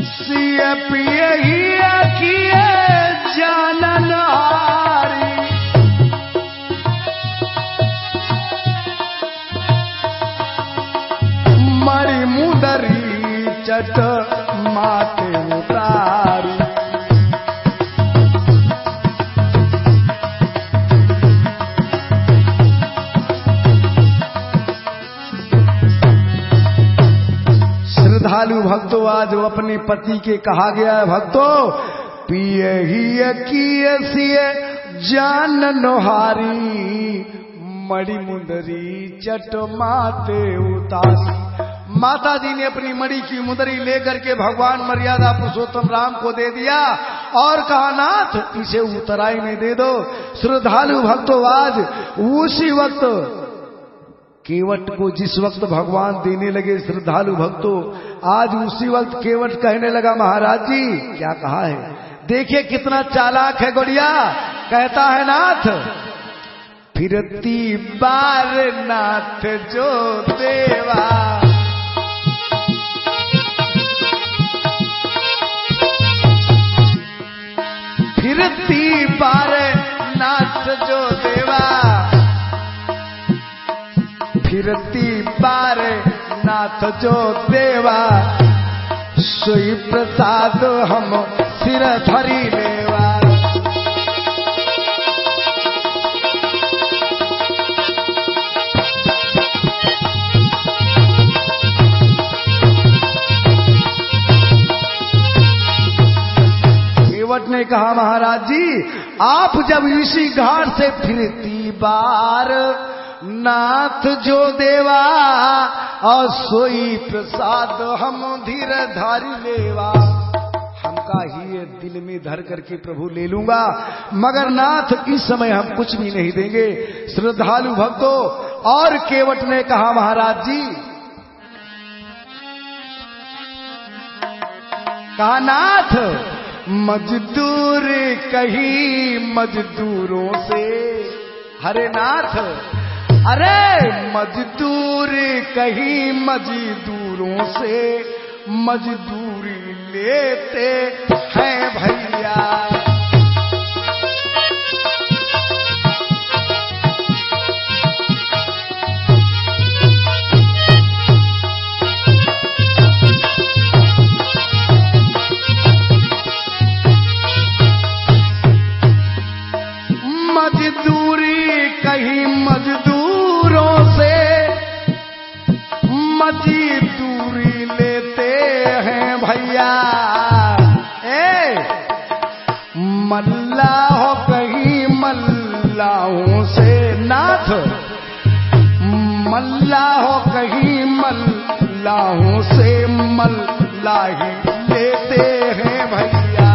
सिए पिए हिए किए जानन हारी, मणि मुदरी चट माते उतारी। श्रद्धालु भक्तों आज वो अपने पति के कहा गया है भक्तों पिए ही किए सिए जान नोहारी, मणि मुंदरी चट माते उतारी। माता जी ने अपनी मणि की मुंदरी लेकर के भगवान मर्यादा पुरुषोत्तम राम को दे दिया और कहा नाथ इसे उतराई में दे दो। श्रद्धालु भक्तों आज उसी वक्त केवट को जिस वक्त भगवान देने लगे, श्रद्धालु भक्तों आज उसी वक्त केवट कहने लगा महाराज जी क्या कहा है, देखिए कितना चालाक है गोड़िया। कहता है नाथ फिरती बार नाथ जो देवा, फिरती बार नाथ जो देवा, फिरती बार नाथ जो देवा, सोई प्रसाद हम सिर धरी लेवा। केवट ने कहा महाराज जी आप जब इसी घाट से फिरती बार नाथ जो देवा, और सोई प्रसाद हम धीर धारी लेवा। हमका ही दिल में धर करके प्रभु ले लूंगा, मगर नाथ इस समय हम कुछ भी नहीं देंगे। श्रद्धालु भक्तों और केवट ने कहा महाराज जी, कहा नाथ मजदूर कहीं मजदूरों से, हरे नाथ अरे मजदूर कहीं मजदूरों से मजदूरी लेते हैं भैया। मजदूरी कहीं मजदूरों से मजदूरी लेते हैं भैया। मल्ला हो कहीं मल्लाहों से नाथ, मल्ला हो कहीं मल्लाहों से मल्लाही लेते हैं भैया।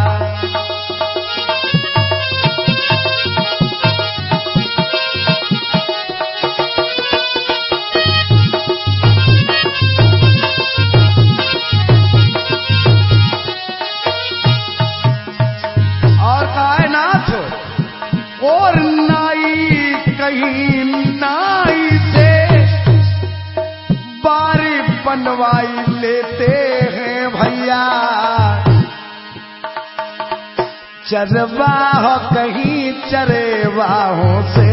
बनवाई लेते हैं भैया। चरवाह कहीं चरेवाहों से,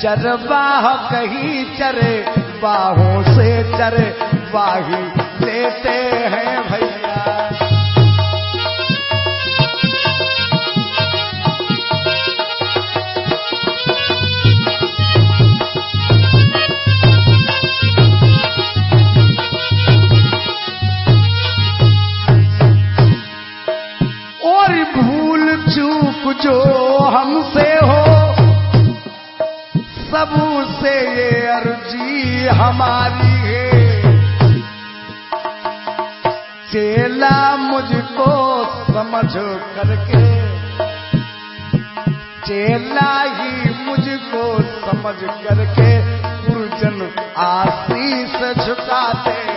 चरवाह कहीं चरेवाहों से चरवाही लेते हैं भैया। जो हमसे हो सबसे ये अर्जी हमारी है। चेला मुझको समझ करके, चेला ही मुझको समझ करके गुरुजन आशीष झुकाते हैं।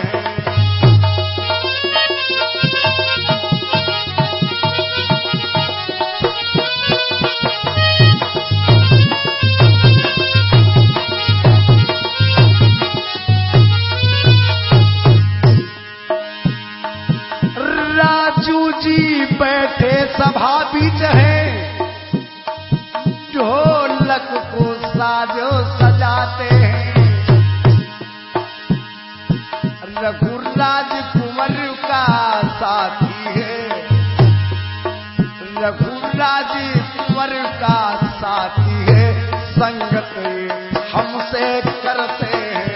बैठे सभा बीच है, ढोलक को साजो सजाते हैं। रघुराज कुंवर का साथी है, रघुराज कुंवर का साथी है। संगत हमसे करते हैं।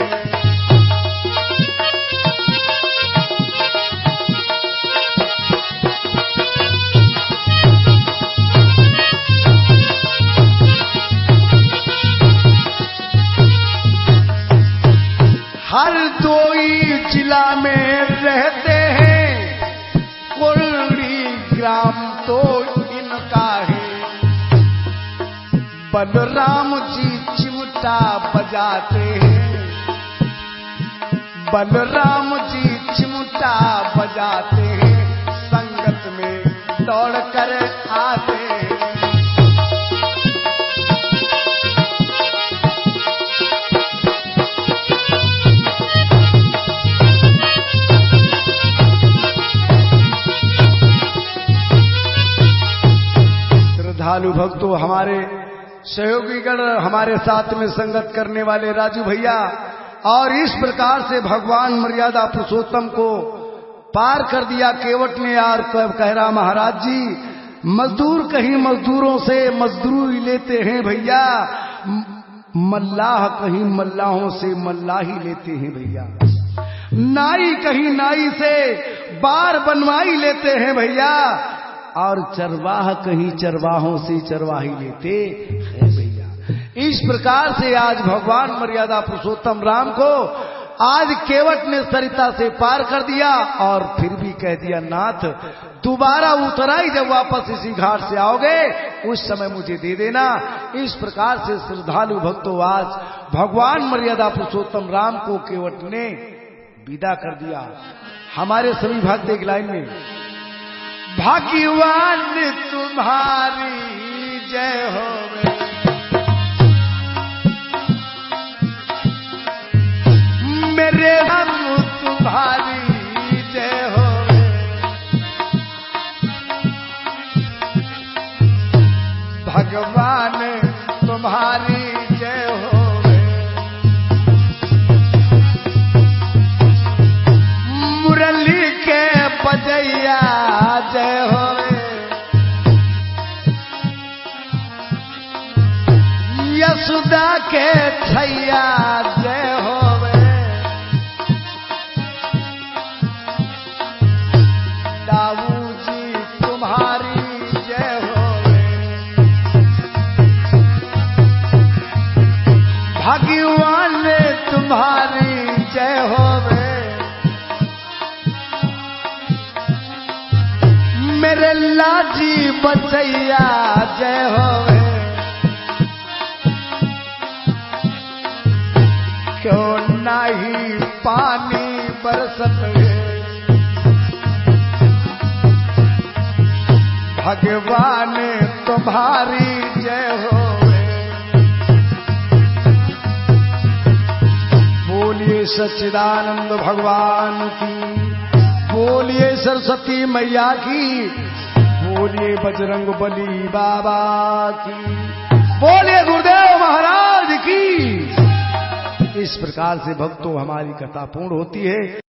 हर दोई जिला में रहते हैं, कुर्री ग्राम तो इनका है। बलराम जी चिमटा बजाते हैं, बलराम जी चिमटा बजाते हैं। संगत में दौड़ कर आते हैं। श्रद्धालु भक्तों, हमारे सहयोगीगण, हमारे साथ में संगत करने वाले राजू भैया, और इस प्रकार से भगवान मर्यादा पुरुषोत्तम को पार कर दिया केवट ने। यार कह रहा महाराज जी, मजदूर कहीं मजदूरों से मजदूरी लेते हैं भैया, मल्लाह कहीं मल्लाहों से मल्लाही लेते हैं भैया। नाई कहीं नाई से बार बनवाई लेते हैं भैया, और चरवाह कहीं चरवाहों से चरवाही लेते हैं भैया। इस प्रकार से आज भगवान मर्यादा पुरुषोत्तम राम को आज केवट ने सरिता से पार कर दिया, और फिर भी कह दिया नाथ दोबारा उतराई जब वापस इसी घाट से आओगे उस समय मुझे दे देना। इस प्रकार से श्रद्धालु भक्तों, आज भगवान मर्यादा पुरुषोत्तम राम को केवट ने विदा कर दिया। हमारे सभी भक्त एक लाइन में, भगवान तुम्हारी जय हो, मेरे हम तुम्हारी जय हो। भगवान तुम्हारी जय हो, मुरली के बजैया जय हो, यशोदा के छैया जय हो, दाऊ जी तुम्हारी जय हो, भगवान तुम्हारी जय हो, मेरे लाजी बचैया जय हो, क्यों नहीं पानी बरसत है, भगवान तुम्हारी जय हो। बोली बोलिए सच्चिदानंद भगवान की, बोलिए सरस्वती मैया की, बोलिए बजरंग बली बाबा की, बोलिए गुरुदेव महाराज की। इस प्रकार से भक्तों हमारी कथा पूर्ण होती है।